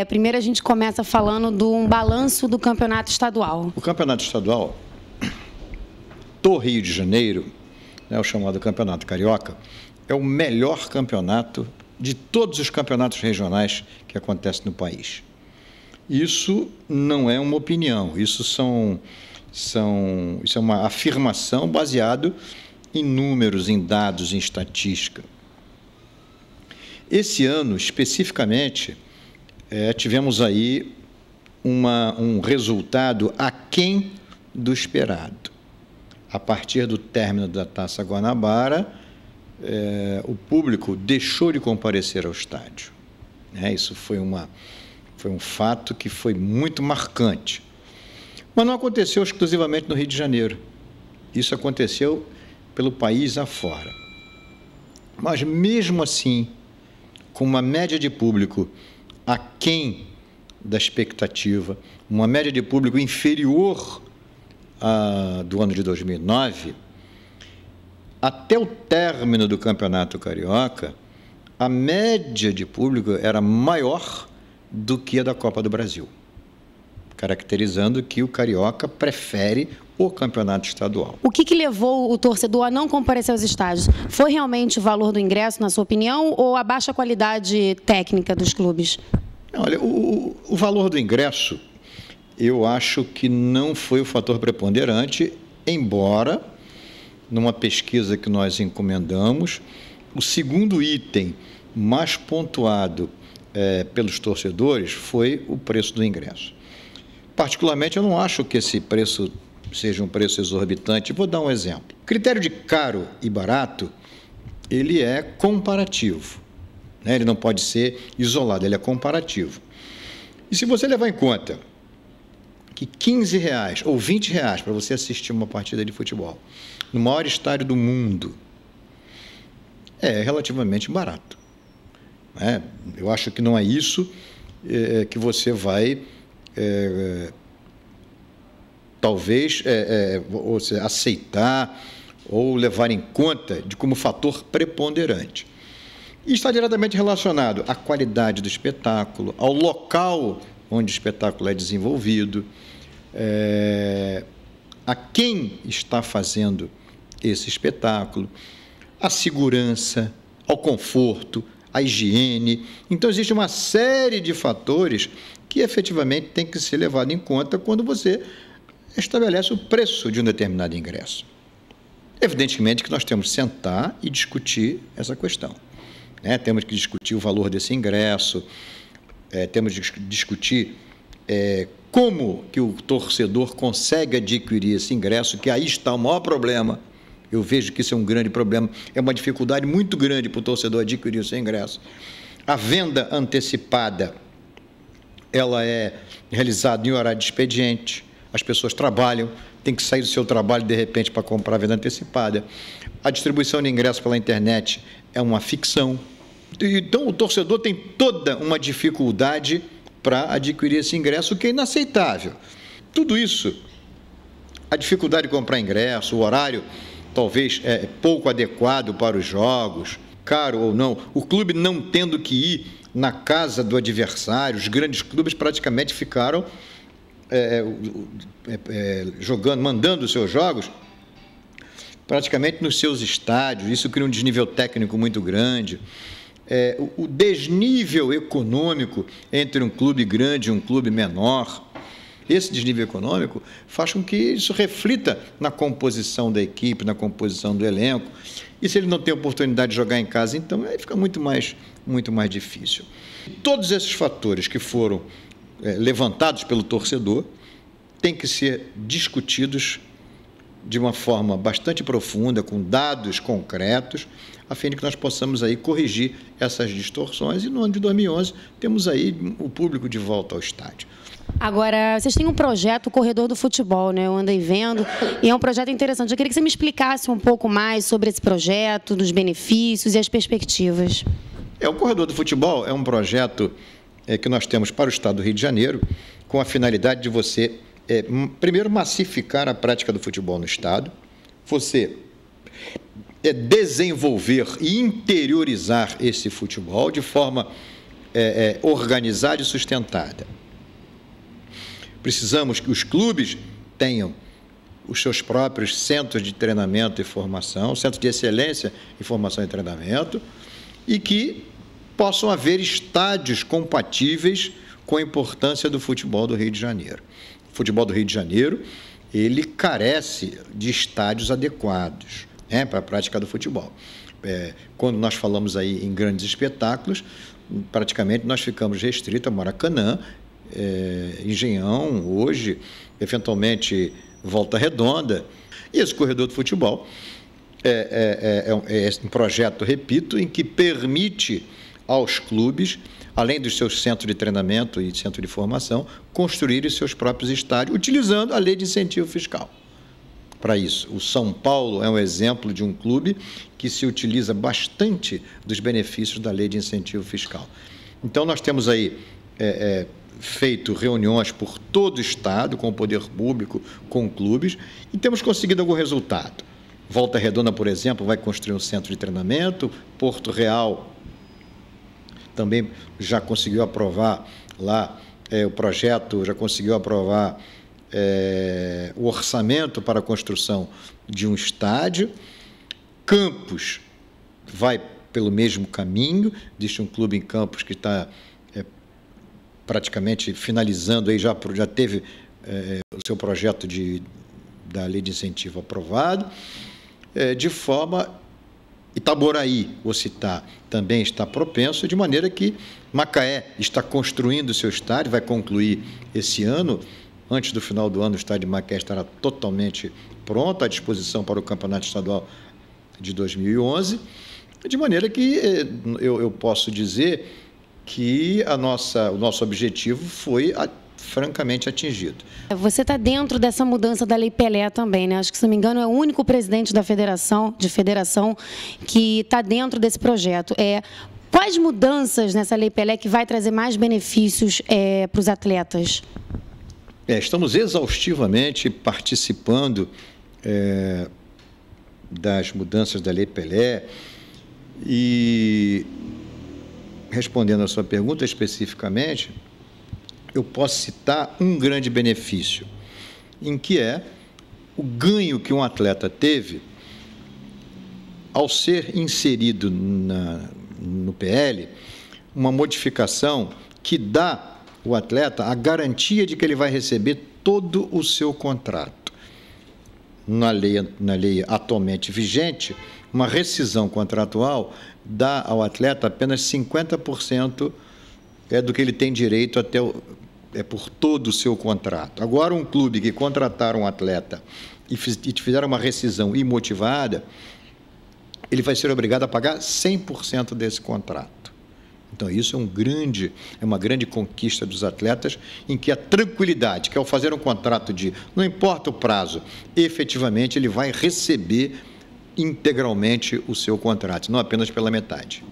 Primeiro a gente começa falando de um balanço do campeonato estadual. O campeonato estadual do Rio de Janeiro, o chamado Campeonato Carioca, é o melhor campeonato de todos os campeonatos regionais que acontecem no país. Isso não é uma opinião, isso é uma afirmação baseada em números, em dados, em estatística. Esse ano, especificamente, tivemos aí um resultado aquém do esperado. A partir do término da Taça Guanabara, o público deixou de comparecer ao estádio. Isso foi um fato que foi muito marcante. Mas não aconteceu exclusivamente no Rio de Janeiro. Isso aconteceu pelo país afora. Mas, mesmo assim, com uma média de público aquém da expectativa, uma média de público inferior do ano de 2009, até o término do Campeonato Carioca, a média de público era maior do que a da Copa do Brasil, caracterizando que o Carioca prefere o campeonato estadual. O que levou o torcedor a não comparecer aos estádios? Foi realmente o valor do ingresso, na sua opinião, ou a baixa qualidade técnica dos clubes? Olha, o valor do ingresso, eu acho que não foi o fator preponderante, embora, numa pesquisa que nós encomendamos, o segundo item mais pontuado pelos torcedores foi o preço do ingresso. Particularmente, eu não acho que esse preço seja um preço exorbitante. Vou dar um exemplo. O critério de caro e barato, ele é comparativo. Ele não pode ser isolado, ele é comparativo. E se você levar em conta que R$15 ou R$20 para você assistir uma partida de futebol no maior estádio do mundo é relativamente barato. Eu acho que não é isso que você vai, talvez, aceitar ou levar em conta como fator preponderante. E está diretamente relacionado à qualidade do espetáculo, ao local onde o espetáculo é desenvolvido, a quem está fazendo esse espetáculo, à segurança, ao conforto, à higiene. Então, existe uma série de fatores que efetivamente tem que ser levado em conta quando você estabelece o preço de um determinado ingresso. Evidentemente que nós temos que sentar e discutir essa questão. Temos que discutir o valor desse ingresso, temos que discutir como que o torcedor consegue adquirir esse ingresso, que aí está o maior problema. Eu vejo que isso é um grande problema, é uma dificuldade muito grande para o torcedor adquirir o seu ingresso. A venda antecipada, ela é realizada em horário de expediente, as pessoas trabalham, tem que sair do seu trabalho, de repente, para comprar a venda antecipada. A distribuição de ingressos pela internet é uma ficção. Então, o torcedor tem toda uma dificuldade para adquirir esse ingresso, que é inaceitável. Tudo isso, a dificuldade de comprar ingresso, o horário talvez pouco adequado para os jogos, caro ou não, o clube não tendo que ir na casa do adversário, os grandes clubes praticamente ficaram jogando, mandando os seus jogos praticamente nos seus estádios. Isso cria um desnível técnico muito grande. O desnível econômico entre um clube grande e um clube menor, esse desnível econômico faz com que isso reflita na composição da equipe, na composição do elenco. E se ele não tem oportunidade de jogar em casa, então aí fica muito mais difícil. Todos esses fatores que foram levantados pelo torcedor têm que ser discutidos de uma forma bastante profunda, com dados concretos, a fim de que nós possamos aí corrigir essas distorções. E no ano de 2011 temos aí o público de volta ao estádio. Agora, vocês têm um projeto, o Corredor do Futebol, né? Eu andei vendo, e é um projeto interessante. Eu queria que você me explicasse um pouco mais sobre esse projeto, dos benefícios e as perspectivas. O Corredor do Futebol é um projeto que nós temos para o Estado do Rio de Janeiro, com a finalidade de você, primeiro, massificar a prática do futebol no Estado, você desenvolver e interiorizar esse futebol de forma organizada e sustentada. Precisamos que os clubes tenham os seus próprios centros de treinamento e formação, centros de excelência em formação e treinamento, e que possam haver estádios compatíveis com a importância do futebol do Rio de Janeiro. O futebol do Rio de Janeiro, ele carece de estádios adequados, para a prática do futebol. Quando nós falamos aí em grandes espetáculos, praticamente nós ficamos restritos a Maracanã, Engenhão, hoje, eventualmente Volta Redonda. E esse corredor do futebol é um projeto, repito, em que permite aos clubes, além dos seus centros de treinamento e centro de formação, construírem seus próprios estádios, utilizando a lei de incentivo fiscal. Para isso, o São Paulo é um exemplo de um clube que se utiliza bastante dos benefícios da lei de incentivo fiscal. Então, nós temos aí feito reuniões por todo o Estado, com o poder público, com clubes, e temos conseguido algum resultado. Volta Redonda, por exemplo, vai construir um centro de treinamento, Porto Real também já conseguiu aprovar lá o projeto, já conseguiu aprovar o orçamento para a construção de um estádio. Campos vai pelo mesmo caminho, existe um clube em Campos que está praticamente finalizando, aí já teve o seu projeto da lei de incentivo aprovado, de forma... Itaboraí, vou citar, também está propenso, de maneira que Macaé está construindo o seu estádio, vai concluir esse ano. Antes do final do ano, o estádio de Macaé estará totalmente pronto, à disposição para o Campeonato Estadual de 2011, de maneira que eu posso dizer que o nosso objetivo foi francamente atingido. Você está dentro dessa mudança da Lei Pelé também, né? Acho que, se não me engano, é o único presidente da federação que está dentro desse projeto. Quais mudanças nessa Lei Pelé que vai trazer mais benefícios para os atletas? Estamos exaustivamente participando das mudanças da Lei Pelé e, respondendo a sua pergunta especificamente, eu posso citar um grande benefício, em que o ganho que um atleta teve ao ser inserido no PL, uma modificação que dá ao atleta a garantia de que ele vai receber todo o seu contrato. Na lei atualmente vigente, uma rescisão contratual dá ao atleta apenas 50% do que ele tem direito por todo o seu contrato. Agora, um clube que contratar um atleta e fizer uma rescisão imotivada, ele vai ser obrigado a pagar 100% desse contrato. Então, isso é uma grande conquista dos atletas, em que a tranquilidade, que ao fazer um contrato não importa o prazo, efetivamente ele vai receber integralmente o seu contrato, não apenas pela metade.